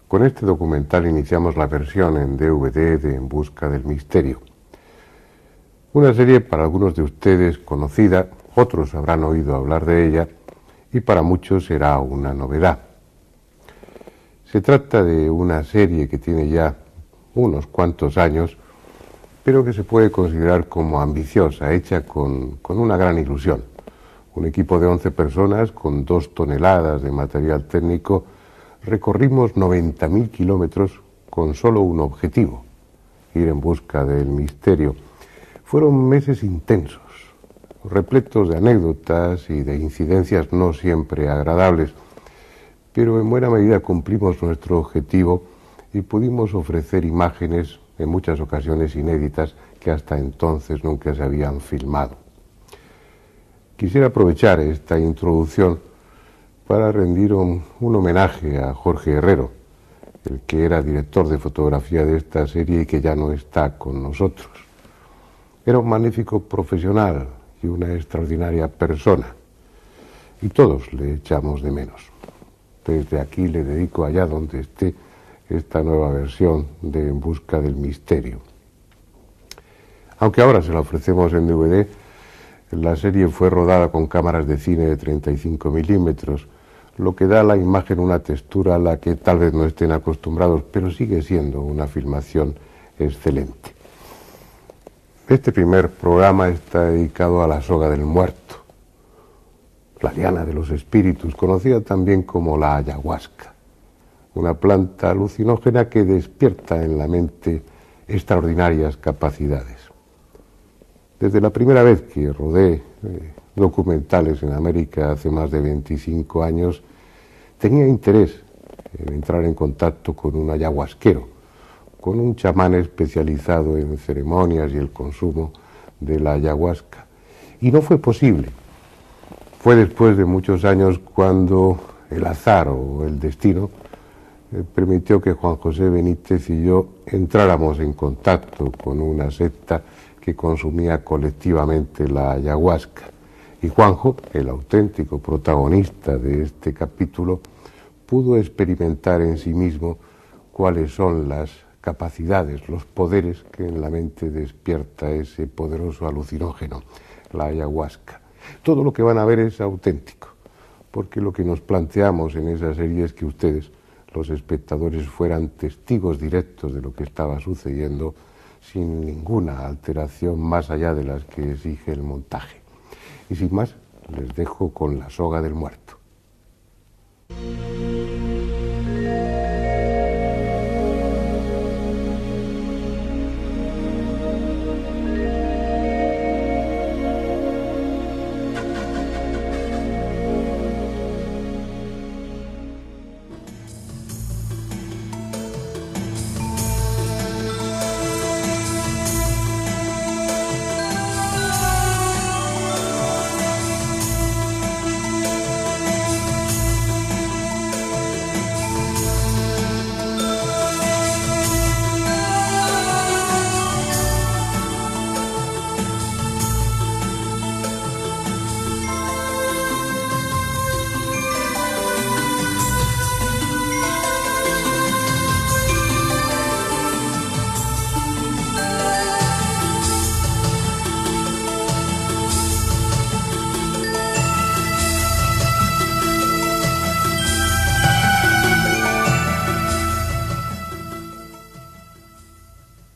Con este documental iniciamos la versión en DVD de En busca del misterio. Una serie para algunos de ustedes conocida, otros habrán oído hablar de ella y para muchos será una novedad. Se trata de una serie que tiene ya unos cuantos años, pero que se puede considerar como ambiciosa, hecha con una gran ilusión. Un equipo de 11 personas con 2 toneladas de material técnico recorrimos 90.000 kilómetros con solo un objetivo: ir en busca del misterio. Fueron meses intensos, repletos de anécdotas y de incidencias no siempre agradables, pero en buena medida cumplimos nuestro objetivo y pudimos ofrecer imágenes, en muchas ocasiones inéditas, que hasta entonces nunca se habían filmado. Quisiera aprovechar esta introducción para rendir un homenaje a Jorge Herrero, el que era director de fotografía de esta serie y que ya no está con nosotros. Era un magnífico profesional y una extraordinaria persona, y todos le echamos de menos. Desde aquí le dedico, allá donde esté, esta nueva versión de En busca del misterio. Aunque ahora se la ofrecemos en DVD, la serie fue rodada con cámaras de cine de 35 milímetros, lo que da a la imagen una textura a la que tal vez no estén acostumbrados, pero sigue siendo una filmación excelente. Este primer programa está dedicado a la soga del muerto, la liana de los espíritus, conocida también como la ayahuasca, una planta alucinógena que despierta en la mente extraordinarias capacidades. Desde la primera vez que rodé documentales en América hace más de 25 años, tenía interés en entrar en contacto con un ayahuasquero, con un chamán especializado en ceremonias y el consumo de la ayahuasca. Y no fue posible. Fue después de muchos años cuando el azar o el destino permitió que Juan José Benítez y yo entráramos en contacto con una secta que consumía colectivamente la ayahuasca. Y Juanjo, el auténtico protagonista de este capítulo, pudo experimentar en sí mismo cuáles son las capacidades, los poderes que en la mente despierta ese poderoso alucinógeno, la ayahuasca. Todo lo que van a ver es auténtico, porque lo que nos planteamos en esa serie es que ustedes, los espectadores, fueran testigos directos de lo que estaba sucediendo sin ninguna alteración más allá de las que exige el montaje. Y sin más, les dejo con la soga del muerto.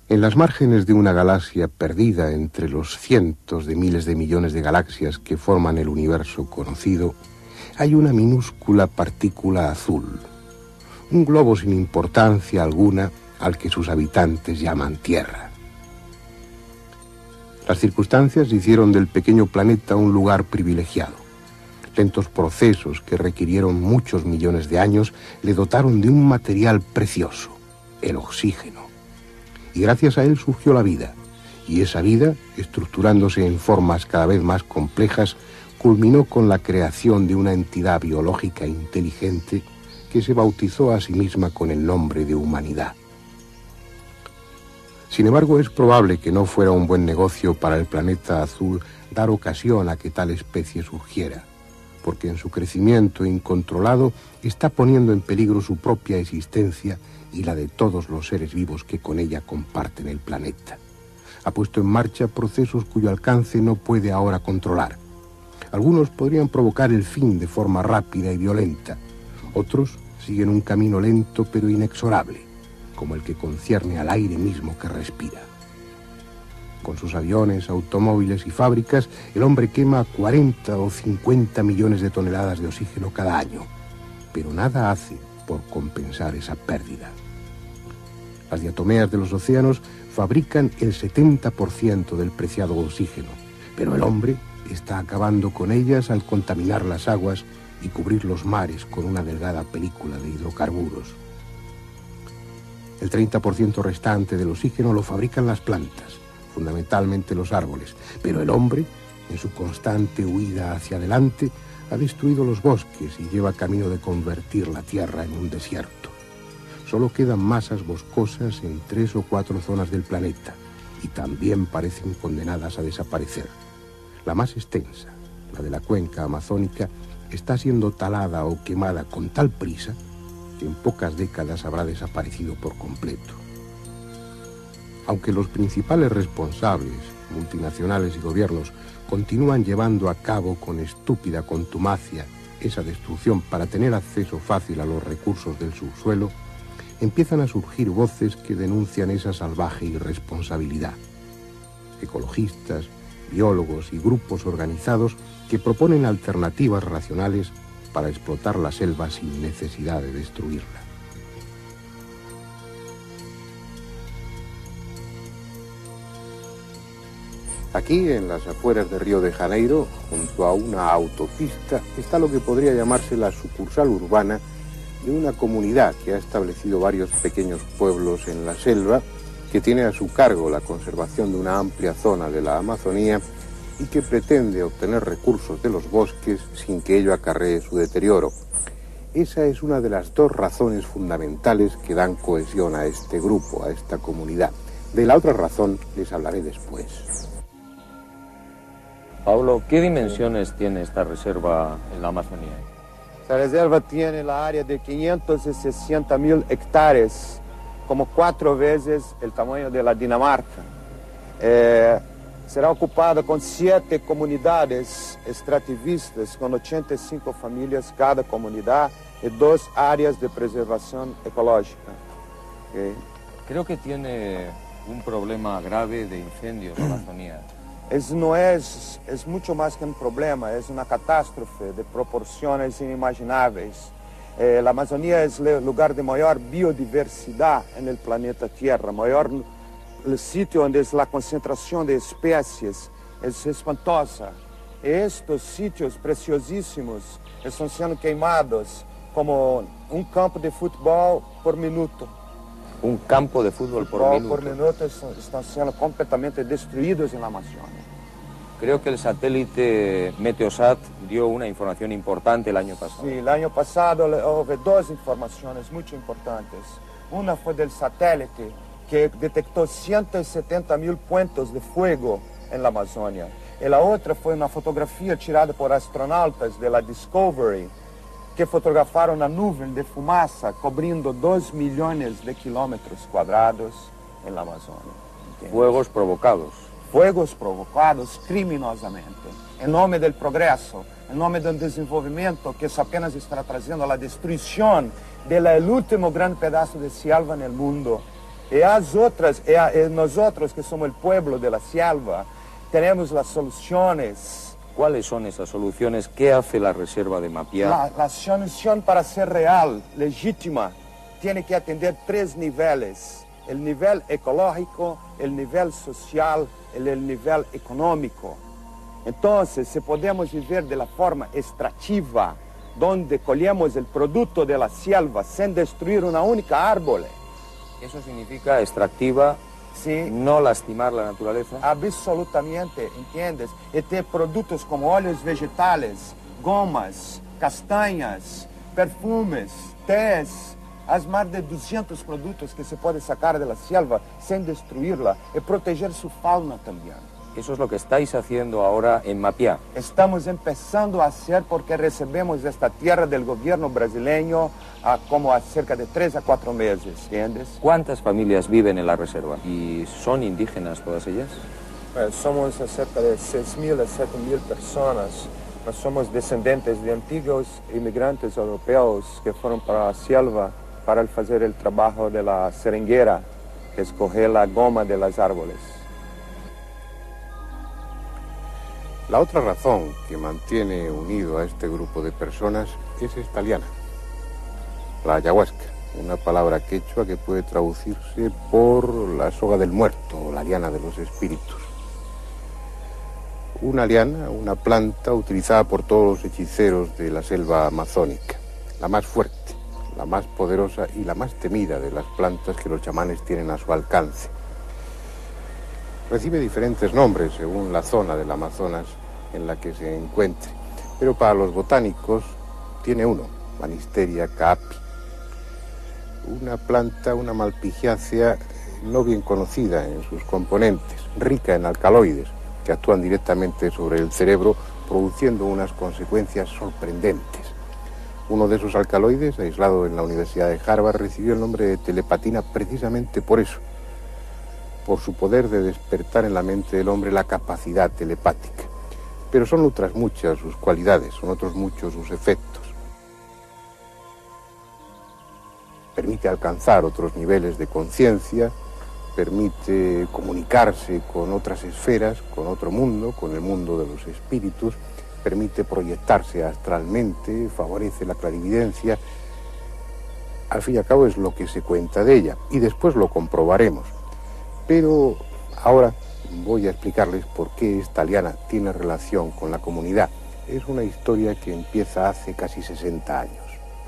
En las márgenes de una galaxia perdida entre los cientos de miles de millones de galaxias que forman el universo conocido, hay una minúscula partícula azul, un globo sin importancia alguna al que sus habitantes llaman Tierra. Las circunstancias hicieron del pequeño planeta un lugar privilegiado. Lentos procesos que requirieron muchos millones de años le dotaron de un material precioso, el oxígeno. Y gracias a él surgió la vida, y esa vida, estructurándose en formas cada vez más complejas, culminó con la creación de una entidad biológica inteligente que se bautizó a sí misma con el nombre de humanidad. Sin embargo, es probable que no fuera un buen negocio para el planeta azul dar ocasión a que tal especie surgiera, porque en su crecimiento incontrolado está poniendo en peligro su propia existencia y la de todos los seres vivos que con ella comparten el planeta. Ha puesto en marcha procesos cuyo alcance no puede ahora controlar. Algunos podrían provocar el fin de forma rápida y violenta. Otros siguen un camino lento pero inexorable, como el que concierne al aire mismo que respira. Con sus aviones, automóviles y fábricas, el hombre quema 40 o 50 millones de toneladas de oxígeno cada año, pero nada hace por compensar esa pérdida. Las diatomeas de los océanos fabrican el 70% del preciado oxígeno, pero el hombre está acabando con ellas al contaminar las aguas y cubrir los mares con una delgada película de hidrocarburos. El 30% restante del oxígeno lo fabrican las plantas, fundamentalmente los árboles, pero el hombre, en su constante huida hacia adelante, ha destruido los bosques y lleva camino de convertir la tierra en un desierto. Solo quedan masas boscosas en 3 o 4 zonas del planeta y también parecen condenadas a desaparecer. La más extensa, la de la cuenca amazónica, está siendo talada o quemada con tal prisa que en pocas décadas habrá desaparecido por completo. Aunque los principales responsables, multinacionales y gobiernos, continúan llevando a cabo con estúpida contumacia esa destrucción para tener acceso fácil a los recursos del subsuelo, empiezan a surgir voces que denuncian esa salvaje irresponsabilidad. Ecologistas, biólogos y grupos organizados que proponen alternativas racionales para explotar la selva sin necesidad de destruirla. Aquí, en las afueras de Río de Janeiro, junto a una autopista, está lo que podría llamarse la sucursal urbana de una comunidad que ha establecido varios pequeños pueblos en la selva, que tiene a su cargo la conservación de una amplia zona de la Amazonía y que pretende obtener recursos de los bosques sin que ello acarree su deterioro. Esa es una de las 2 razones fundamentales que dan cohesión a este grupo, a esta comunidad. De la otra razón les hablaré después. Paulo, ¿qué dimensiones tiene esta reserva en la Amazonía? Esta reserva tiene la área de 560.000 hectáreas, como 4 veces el tamaño de la Dinamarca. Será ocupada con 7 comunidades extrativistas, con 85 familias cada comunidad y 2 áreas de preservación ecológica. ¿Okay? Creo que tiene un problema grave de incendios en la Amazonía. No es mucho más que un problema, es una catástrofe de proporciones inimaginables. La Amazonía es el lugar de mayor biodiversidad en el planeta Tierra, el sitio donde es la concentración de especies es espantosa. Estos sitios preciosísimos están siendo quemados como un campo de fútbol por minuto. Un campo de fútbol por minuto están siendo completamente destruidos en la Amazonia. Creo que el satélite Meteosat dio una información importante el año pasado. Sí, el año pasado hubo 2 informaciones muy importantes. Una fue del satélite que detectó 170.000 puntos de fuego en la Amazonia. Y la otra fue una fotografía tirada por astronautas de la Discovery, que fotografaron una nube de fumaza cubriendo 2 millones de kilómetros cuadrados en la Amazonia. ¿Entiendes? Fuegos provocados. Fuegos provocados criminosamente, en nombre del progreso, en nombre del desenvolvimiento que eso apenas está trayendo la destrucción del último gran pedazo de selva en el mundo. Y nosotros que somos el pueblo de la selva, tenemos las soluciones. ¿Cuáles son esas soluciones? ¿Qué hace la reserva de Mapiá? La solución para ser real, legítima, tiene que atender 3 niveles. El nivel ecológico, el nivel social y el nivel económico. Entonces, si podemos vivir de la forma extractiva, donde colhemos el producto de la selva sin destruir una única árbol. ¿Eso significa extractiva? Sí. No lastimar la naturaleza. Absolutamente, ¿entiendes? Y tener productos como óleos vegetales, gomas, castañas, perfumes, tés, as más de 200 productos que se puede sacar de la selva sin destruirla y proteger su fauna también. Eso es lo que estáis haciendo ahora en Mapiá. Estamos empezando a hacer porque recibimos esta tierra del gobierno brasileño como a cerca de 3 a 4 meses, ¿entiendes? ¿Cuántas familias viven en la reserva? ¿Y son indígenas todas ellas? Somos cerca de 6.000 a 7.000 personas. Nós somos descendentes de antiguos inmigrantes europeos que fueron para la selva para hacer el trabajo de la seringueira, que es coger la goma de los árboles. La otra razón que mantiene unido a este grupo de personas es esta liana, la ayahuasca, una palabra quechua que puede traducirse por la soga del muerto o la liana de los espíritus. Una liana, una planta utilizada por todos los hechiceros de la selva amazónica, la más fuerte, la más poderosa y la más temida de las plantas que los chamanes tienen a su alcance. Recibe diferentes nombres según la zona del Amazonas en la que se encuentre, pero para los botánicos tiene uno, Banisteria caapi. Una planta, una malpigiácea no bien conocida en sus componentes, rica en alcaloides que actúan directamente sobre el cerebro, produciendo unas consecuencias sorprendentes. Uno de esos alcaloides, aislado en la Universidad de Harvard, recibió el nombre de telepatina precisamente por eso, por su poder de despertar en la mente del hombre la capacidad telepática. Pero son otras muchas sus cualidades, son otros muchos sus efectos. Permite alcanzar otros niveles de conciencia, permite comunicarse con otras esferas, con otro mundo, con el mundo de los espíritus, permite proyectarse astralmente, favorece la clarividencia. Al fin y al cabo es lo que se cuenta de ella, y después lo comprobaremos. Pero ahora voy a explicarles por qué esta liana tiene relación con la comunidad. Es una historia que empieza hace casi 60 años.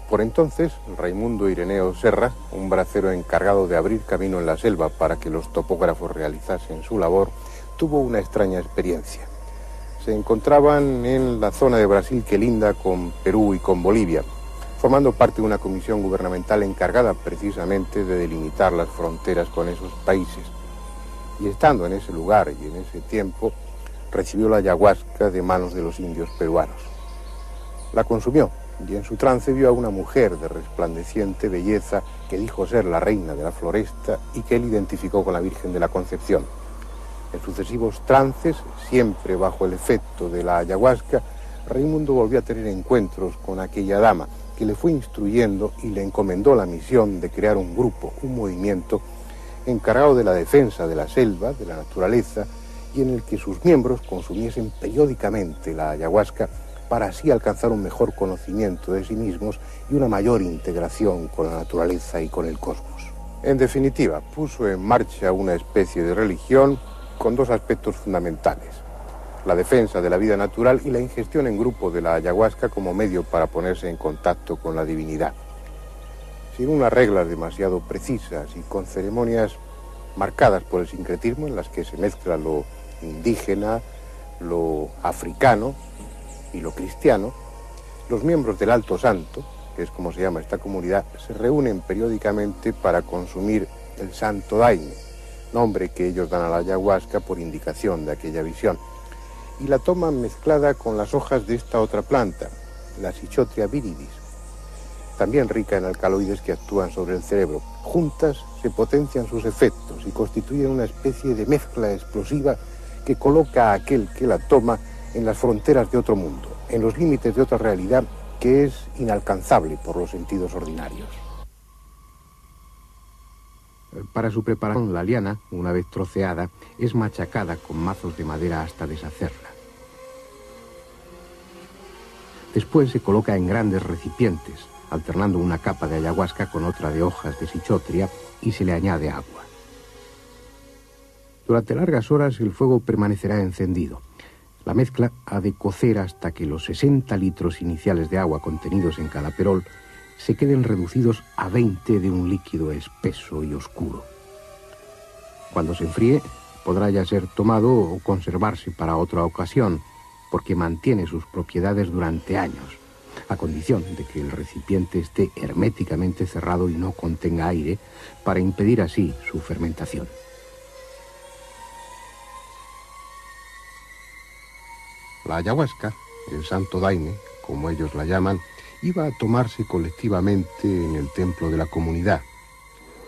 Por entonces, Raimundo Ireneo Serra, un bracero encargado de abrir camino en la selva para que los topógrafos realizasen su labor, tuvo una extraña experiencia. Se encontraban en la zona de Brasil que linda con Perú y con Bolivia, formando parte de una comisión gubernamental encargada precisamente de delimitar las fronteras con esos países. Y estando en ese lugar y en ese tiempo, recibió la ayahuasca de manos de los indios peruanos. La consumió y en su trance vio a una mujer de resplandeciente belleza que dijo ser la reina de la floresta y que él identificó con la Virgen de la Concepción. En sucesivos trances, siempre bajo el efecto de la ayahuasca, Raimundo volvió a tener encuentros con aquella dama que le fue instruyendo y le encomendó la misión de crear un grupo, un movimiento encargado de la defensa de la selva, de la naturaleza, y en el que sus miembros consumiesen periódicamente la ayahuasca para así alcanzar un mejor conocimiento de sí mismos y una mayor integración con la naturaleza y con el cosmos. En definitiva, puso en marcha una especie de religión con dos aspectos fundamentales: la defensa de la vida natural y la ingestión en grupo de la ayahuasca como medio para ponerse en contacto con la divinidad. Sin unas reglas demasiado precisas y con ceremonias marcadas por el sincretismo en las que se mezcla lo indígena, lo africano y lo cristiano, los miembros del Alto Santo, que es como se llama esta comunidad, se reúnen periódicamente para consumir el Santo Daime, nombre que ellos dan a la ayahuasca por indicación de aquella visión, y la toman mezclada con las hojas de esta otra planta, la Cichotria viridis, también rica en alcaloides que actúan sobre el cerebro. Juntas se potencian sus efectos y constituyen una especie de mezcla explosiva que coloca a aquel que la toma en las fronteras de otro mundo, en los límites de otra realidad que es inalcanzable por los sentidos ordinarios. Para su preparación, la liana, una vez troceada, es machacada con mazos de madera hasta deshacerla. Después se coloca en grandes recipientes, alternando una capa de ayahuasca con otra de hojas de cichotria, y se le añade agua. Durante largas horas el fuego permanecerá encendido. La mezcla ha de cocer hasta que los 60 litros iniciales de agua contenidos en cada perol se queden reducidos a 20 de un líquido espeso y oscuro. Cuando se enfríe, podrá ya ser tomado o conservarse para otra ocasión, porque mantiene sus propiedades durante años, a condición de que el recipiente esté herméticamente cerrado y no contenga aire, para impedir así su fermentación. La ayahuasca, el santo daime, como ellos la llaman, iba a tomarse colectivamente en el templo de la comunidad,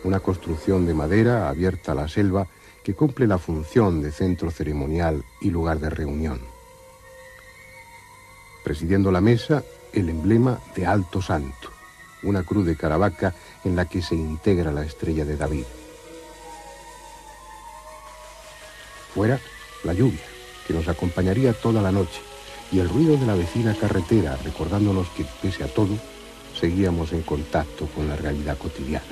una construcción de madera abierta a la selva que cumple la función de centro ceremonial y lugar de reunión. Presidiendo la mesa, el emblema de Alto Santo, una cruz de Caravaca en la que se integra la estrella de David. Fuera, la lluvia, que nos acompañaría toda la noche, y el ruido de la vecina carretera, recordándonos que, pese a todo, seguíamos en contacto con la realidad cotidiana.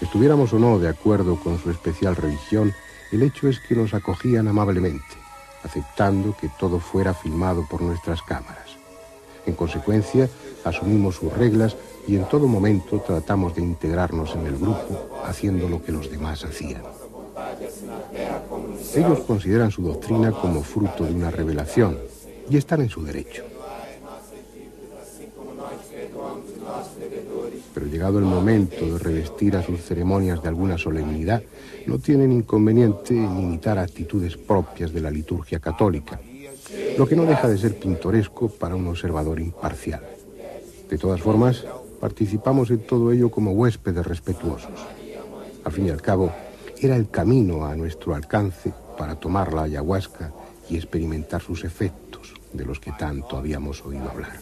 Estuviéramos o no de acuerdo con su especial religión, el hecho es que nos acogían amablemente, aceptando que todo fuera filmado por nuestras cámaras. En consecuencia, asumimos sus reglas y en todo momento tratamos de integrarnos en el grupo, haciendo lo que los demás hacían. Ellos consideran su doctrina como fruto de una revelación y están en su derecho. Pero llegado el momento de revestir a sus ceremonias de alguna solemnidad, no tienen inconveniente en imitar actitudes propias de la liturgia católica, lo que no deja de ser pintoresco para un observador imparcial. De todas formas, participamos en todo ello como huéspedes respetuosos. Al fin y al cabo, era el camino a nuestro alcance para tomar la ayahuasca y experimentar sus efectos, de los que tanto habíamos oído hablar.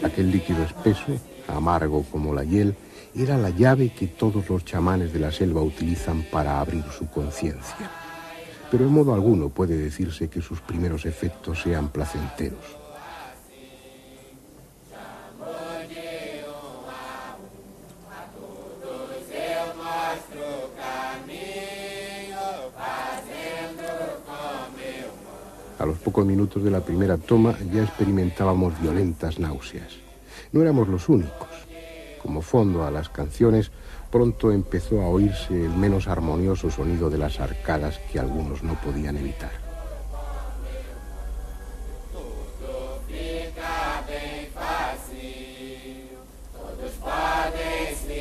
Aquel líquido espeso, amargo como la hiel, era la llave que todos los chamanes de la selva utilizan para abrir su conciencia. Pero en modo alguno puede decirse que sus primeros efectos sean placenteros. A los pocos minutos de la primera toma ya experimentábamos violentas náuseas. No éramos los únicos. Como fondo a las canciones, pronto empezó a oírse el menos armonioso sonido de las arcadas que algunos no podían evitar.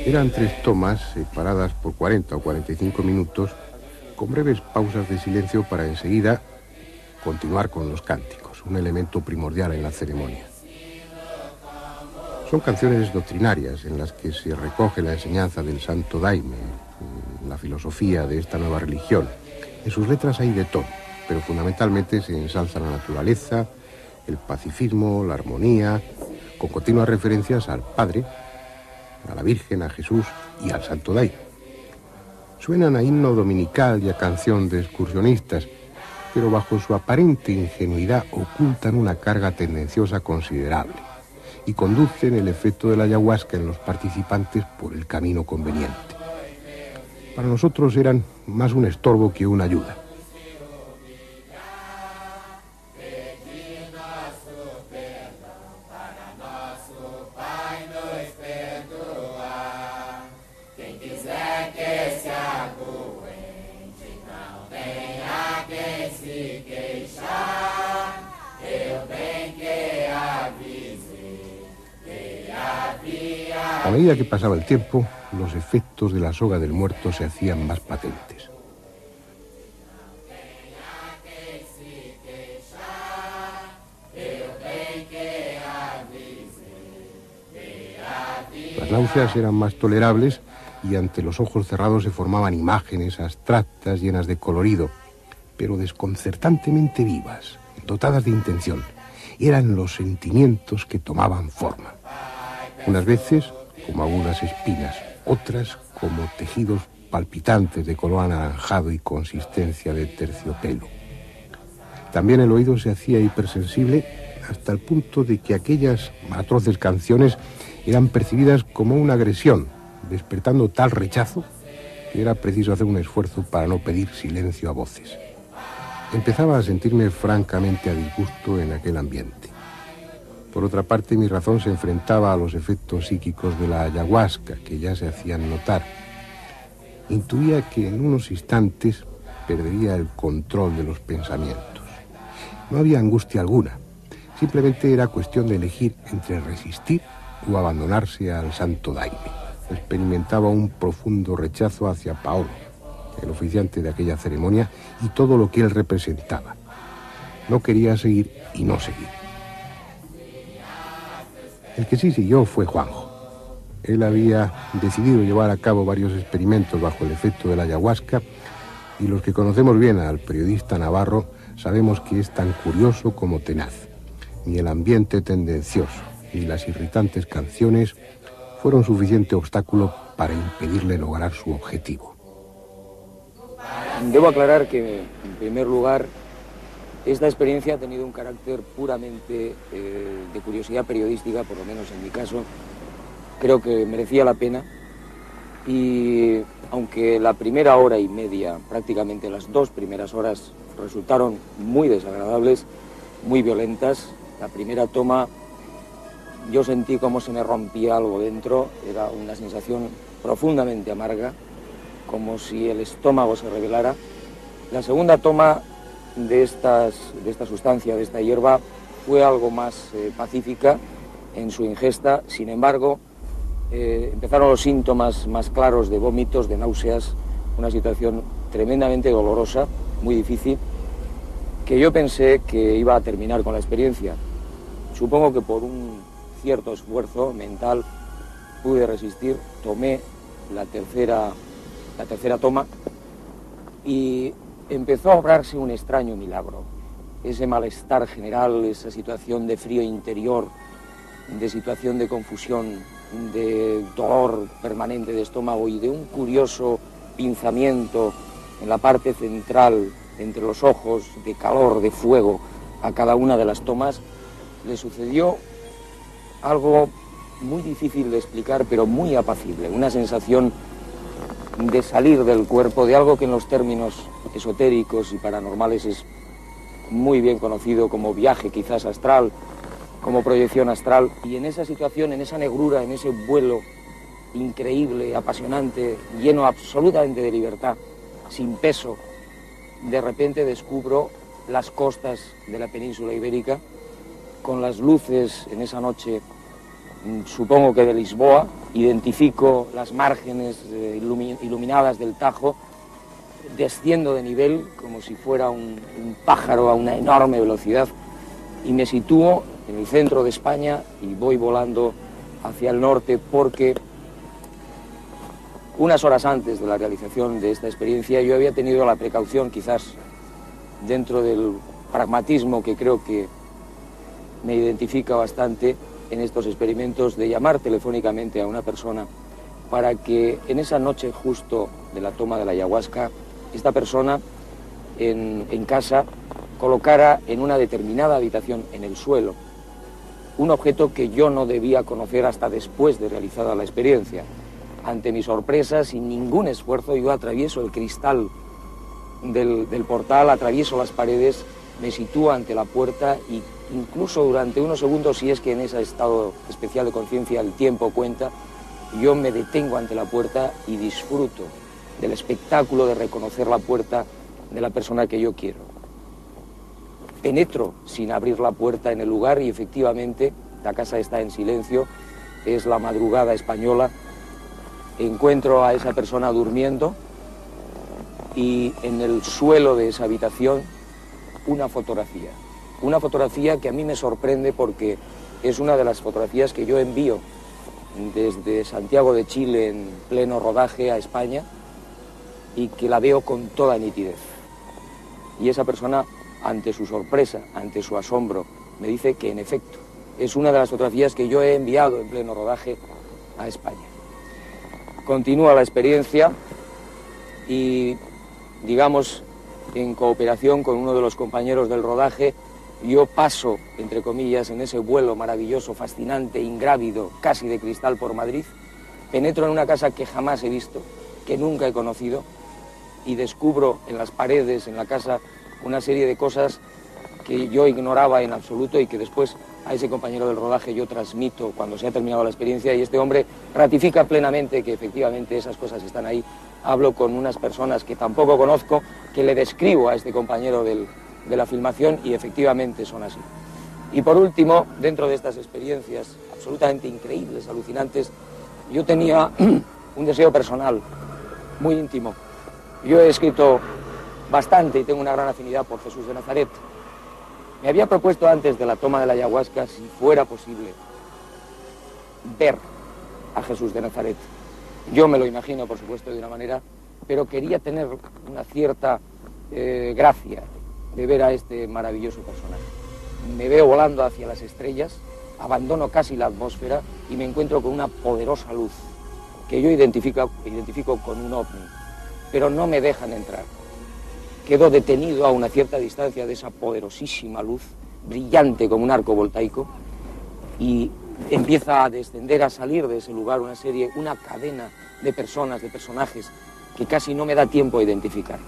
Eran 3 tomas separadas por 40 o 45 minutos, con breves pausas de silencio para enseguida continuar con los cánticos, un elemento primordial en la ceremonia. Son canciones doctrinarias en las que se recoge la enseñanza del santo daime, la filosofía de esta nueva religión. En sus letras hay de todo, pero fundamentalmente se ensalza la naturaleza, el pacifismo, la armonía, con continuas referencias al Padre, a la Virgen, a Jesús y al santo daime. Suenan a himno dominical y a canción de excursionistas, pero bajo su aparente ingenuidad ocultan una carga tendenciosa considerable y conducen el efecto de la ayahuasca en los participantes por el camino conveniente. Para nosotros eran más un estorbo que una ayuda. A medida que pasaba el tiempo, los efectos de la soga del muerto se hacían más patentes. Las náuseas eran más tolerables y ante los ojos cerrados se formaban imágenes abstractas llenas de colorido, pero desconcertantemente vivas, dotadas de intención. Eran los sentimientos que tomaban forma. Unas veces como agudas espinas, otras como tejidos palpitantes de color anaranjado y consistencia de terciopelo. También el oído se hacía hipersensible hasta el punto de que aquellas atroces canciones eran percibidas como una agresión, despertando tal rechazo que era preciso hacer un esfuerzo para no pedir silencio a voces. Empezaba a sentirme francamente a disgusto en aquel ambiente. Por otra parte, mi razón se enfrentaba a los efectos psíquicos de la ayahuasca, que ya se hacían notar. Intuía que en unos instantes perdería el control de los pensamientos. No había angustia alguna, Simplemente era cuestión de elegir entre resistir o abandonarse al santo daime. Experimentaba un profundo rechazo hacia Paolo, el oficiante de aquella ceremonia, y todo lo que él representaba. No quería seguir y no seguir. El que sí siguió fue Juanjo. Él había decidido llevar a cabo varios experimentos bajo el efecto de la ayahuasca, y los que conocemos bien al periodista navarro sabemos que es tan curioso como tenaz. Ni el ambiente tendencioso, ni las irritantes canciones fueron suficiente obstáculo para impedirle lograr su objetivo. Debo aclarar que, en primer lugar, esta experiencia ha tenido un carácter puramente de curiosidad periodística, por lo menos en mi caso. Creo que merecía la pena, y aunque la primera hora y media, prácticamente las 2 primeras horas, resultaron muy desagradables, muy violentas, la primera toma yo sentí como se me rompía algo dentro, era una sensación profundamente amarga, como si el estómago se revelara. La segunda toma de esta sustancia, de esta hierba, fue algo más pacífica en su ingesta. Sin embargo, empezaron los síntomas más claros de vómitos, de náuseas, una situación tremendamente dolorosa, muy difícil, que yo pensé que iba a terminar con la experiencia. Supongo que por un cierto esfuerzo mental pude resistir, tomé la tercera toma y empezó a obrarse un extraño milagro. Ese malestar general, esa situación de frío interior, de situación de confusión, de dolor permanente de estómago y de un curioso pinzamiento en la parte central entre los ojos, de calor, de fuego a cada una de las tomas, le sucedió algo muy difícil de explicar, pero muy apacible, una sensación de salir del cuerpo, de algo que en los términos esotéricos y paranormales es muy bien conocido como viaje quizás astral, como proyección astral. Y en esa situación, en esa negrura, en ese vuelo increíble, apasionante, lleno absolutamente de libertad, sin peso, de repente descubro las costas de la península ibérica, con las luces en esa noche, supongo que de Lisboa, identifico las márgenes iluminadas del Tajo, desciendo de nivel como si fuera un pájaro a una enorme velocidad y me sitúo en el centro de España y voy volando hacia el norte porque unas horas antes de la realización de esta experiencia yo había tenido la precaución, quizás dentro del pragmatismo que creo que me identifica bastante en estos experimentos, de llamar telefónicamente a una persona para que en esa noche justo de la toma de la ayahuasca, esta persona en casa colocara en una determinada habitación en el suelo un objeto que yo no debía conocer hasta después de realizada la experiencia. Ante mi sorpresa, sin ningún esfuerzo, yo atravieso el cristal del portal, atravieso las paredes, me sitúo ante la puerta y incluso durante unos segundos, si es que en ese estado especial de conciencia el tiempo cuenta, yo me detengo ante la puerta y disfruto del espectáculo de reconocer la puerta de la persona que yo quiero. Penetro sin abrir la puerta en el lugar y efectivamente la casa está en silencio, es la madrugada española, encuentro a esa persona durmiendo y en el suelo de esa habitación una fotografía que a mí me sorprende porque es una de las fotografías que yo envío desde Santiago de Chile en pleno rodaje a España y que la veo con toda nitidez. Y esa persona, ante su sorpresa, ante su asombro, me dice que en efecto es una de las fotografías que yo he enviado en pleno rodaje a España. Continúa la experiencia y, digamos, en cooperación con uno de los compañeros del rodaje, yo paso, entre comillas, en ese vuelo maravilloso, fascinante, ingrávido, casi de cristal por Madrid, penetro en una casa que jamás he visto, que nunca he conocido, y descubro en las paredes, en la casa, una serie de cosas que yo ignoraba en absoluto y que después a ese compañero del rodaje yo transmito cuando se ha terminado la experiencia y este hombre ratifica plenamente que efectivamente esas cosas están ahí. Hablo con unas personas que tampoco conozco, que le describo a este compañero de la filmación y efectivamente son así. Y por último, dentro de estas experiencias absolutamente increíbles, alucinantes, yo tenía un deseo personal, muy íntimo. Yo he escrito bastante y tengo una gran afinidad por Jesús de Nazaret. Me había propuesto antes de la toma de la ayahuasca, si fuera posible, ver a Jesús de Nazaret. Yo me lo imagino, por supuesto, de una manera, pero quería tener una cierta gracia de ver a este maravilloso personaje. Me veo volando hacia las estrellas, abandono casi la atmósfera y me encuentro con una poderosa luz que yo identifico con un ovni, pero no me dejan entrar. Quedo detenido a una cierta distancia de esa poderosísima luz, brillante como un arco voltaico, y empieza a descender, a salir de ese lugar una cadena de personas, de personajes, que casi no me da tiempo a identificar.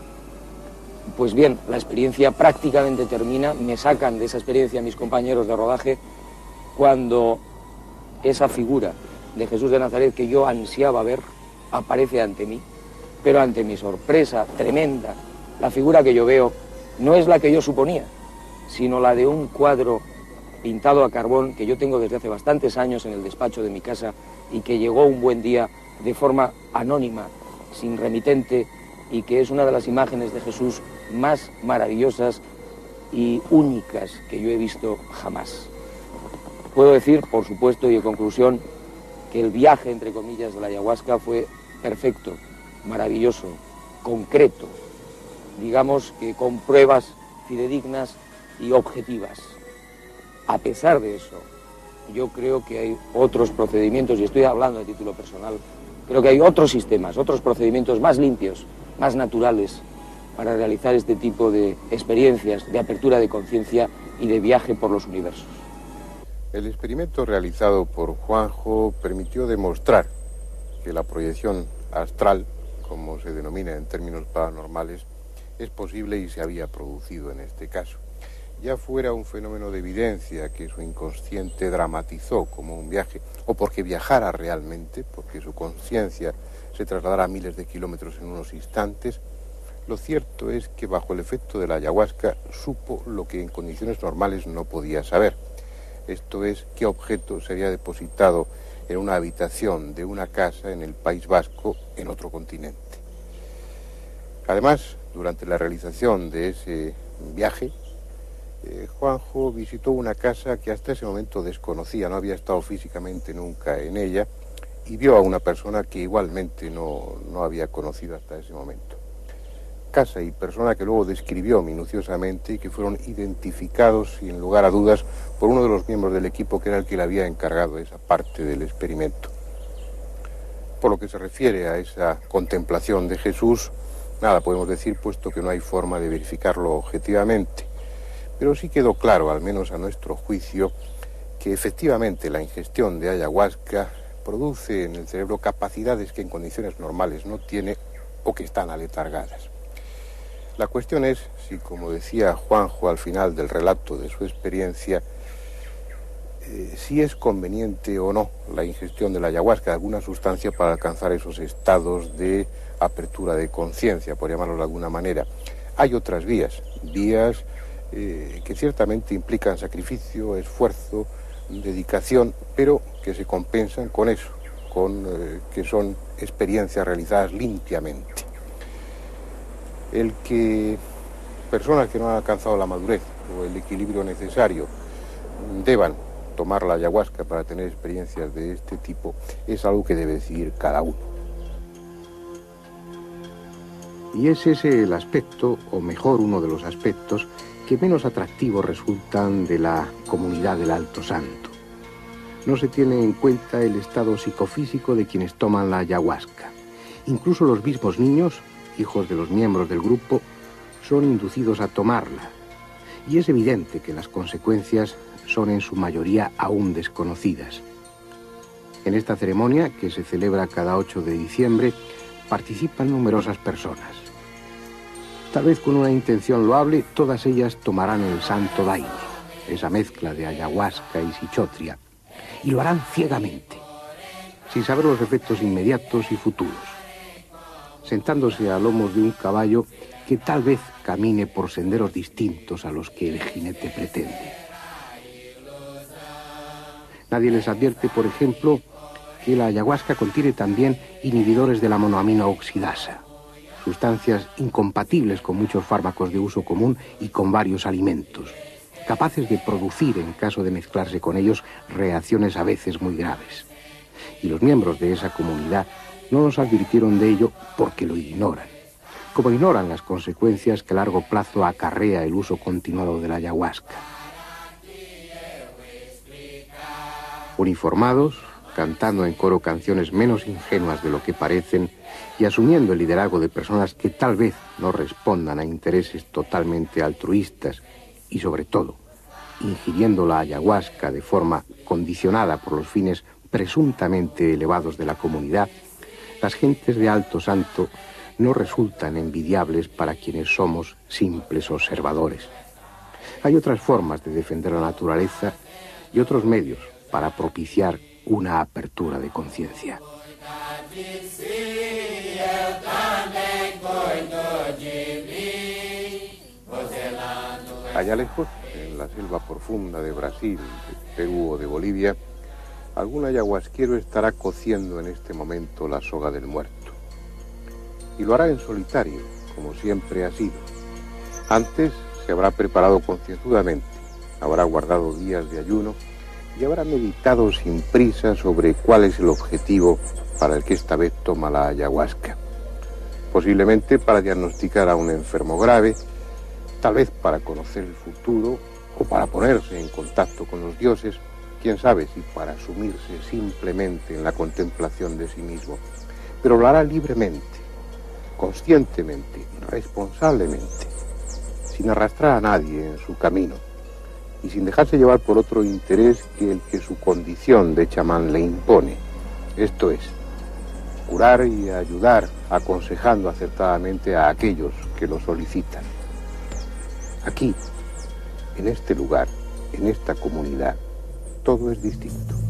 Pues bien, la experiencia prácticamente termina, me sacan de esa experiencia mis compañeros de rodaje, cuando esa figura de Jesús de Nazaret que yo ansiaba ver aparece ante mí, pero ante mi sorpresa tremenda, la figura que yo veo no es la que yo suponía, sino la de un cuadro pintado a carbón que yo tengo desde hace bastantes años en el despacho de mi casa y que llegó un buen día de forma anónima, sin remitente, y que es una de las imágenes de Jesús más maravillosas y únicas que yo he visto jamás. Puedo decir, por supuesto, y en conclusión, que el viaje, entre comillas, de la ayahuasca fue perfecto, maravilloso, concreto, digamos que con pruebas fidedignas y objetivas. A pesar de eso, yo creo que hay otros procedimientos, y estoy hablando a título personal, creo que hay otros sistemas, otros procedimientos más limpios, más naturales, para realizar este tipo de experiencias de apertura de conciencia y de viaje por los universos. El experimento realizado por Juanjo permitió demostrar que la proyección astral, como se denomina en términos paranormales, es posible y se había producido en este caso. Ya fuera un fenómeno de evidencia que su inconsciente dramatizó como un viaje, o porque viajara realmente, porque su conciencia se trasladara a miles de kilómetros en unos instantes, lo cierto es que bajo el efecto de la ayahuasca supo lo que en condiciones normales no podía saber. Esto es, qué objeto se había depositado en una habitación de una casa en el País Vasco, en otro continente. Además, durante la realización de ese viaje, Juanjo visitó una casa que hasta ese momento desconocía, no había estado físicamente nunca en ella, y vio a una persona que igualmente no había conocido hasta ese momento. Casa y persona que luego describió minuciosamente y que fueron identificados, sin lugar a dudas, por uno de los miembros del equipo que era el que le había encargado esa parte del experimento. Por lo que se refiere a esa contemplación de Jesús, nada podemos decir, puesto que no hay forma de verificarlo objetivamente. Pero sí quedó claro, al menos a nuestro juicio, que efectivamente la ingestión de ayahuasca produce en el cerebro capacidades que en condiciones normales no tiene o que están aletargadas. La cuestión es si, como decía Juanjo al final del relato de su experiencia, si es conveniente o no la ingestión de la ayahuasca, de alguna sustancia para alcanzar esos estados de apertura de conciencia, por llamarlo de alguna manera. Hay otras vías que ciertamente implican sacrificio, esfuerzo, dedicación, pero que se compensan con eso, que son experiencias realizadas limpiamente. El que personas que no han alcanzado la madurez o el equilibrio necesario deban tomar la ayahuasca para tener experiencias de este tipo es algo que debe decidir cada uno. Y es ese el aspecto, o mejor uno de los aspectos, que menos atractivos resultan de la comunidad del Alto Santo. No se tiene en cuenta el estado psicofísico de quienes toman la ayahuasca. Incluso los mismos niños, hijos de los miembros del grupo, son inducidos a tomarla. Y es evidente que las consecuencias son en su mayoría aún desconocidas. En esta ceremonia, que se celebra cada 8 de diciembre, participan numerosas personas. Tal vez con una intención loable, todas ellas tomarán el santo daime, esa mezcla de ayahuasca y sichotria, y lo harán ciegamente, sin saber los efectos inmediatos y futuros, sentándose a lomos de un caballo que tal vez camine por senderos distintos a los que el jinete pretende. Nadie les advierte, por ejemplo, que la ayahuasca contiene también inhibidores de la monoamina oxidasa, sustancias incompatibles con muchos fármacos de uso común y con varios alimentos, capaces de producir, en caso de mezclarse con ellos, reacciones a veces muy graves. Y los miembros de esa comunidad no nos advirtieron de ello porque lo ignoran, como ignoran las consecuencias que a largo plazo acarrea el uso continuado de la ayahuasca. Uniformados, cantando en coro canciones menos ingenuas de lo que parecen y asumiendo el liderazgo de personas que tal vez no respondan a intereses totalmente altruistas y, sobre todo, ingiriendo la ayahuasca de forma condicionada por los fines presuntamente elevados de la comunidad, las gentes de Alto Santo no resultan envidiables para quienes somos simples observadores. Hay otras formas de defender la naturaleza y otros medios para propiciar una apertura de conciencia. Allá lejos, en la selva profunda de Brasil, de Perú o de Bolivia, algún ayahuasquero estará cociendo en este momento la soga del muerto. Y lo hará en solitario, como siempre ha sido. Antes se habrá preparado concienzudamente, habrá guardado días de ayuno y habrá meditado sin prisa sobre cuál es el objetivo para el que esta vez toma la ayahuasca. Posiblemente para diagnosticar a un enfermo grave, tal vez para conocer el futuro o para ponerse en contacto con los dioses, quién sabe si para sumirse simplemente en la contemplación de sí mismo. Pero lo hará libremente, conscientemente, responsablemente, sin arrastrar a nadie en su camino y sin dejarse llevar por otro interés que el que su condición de chamán le impone. Esto es, curar y ayudar aconsejando acertadamente a aquellos que lo solicitan. Aquí, en este lugar, en esta comunidad, todo es distinto.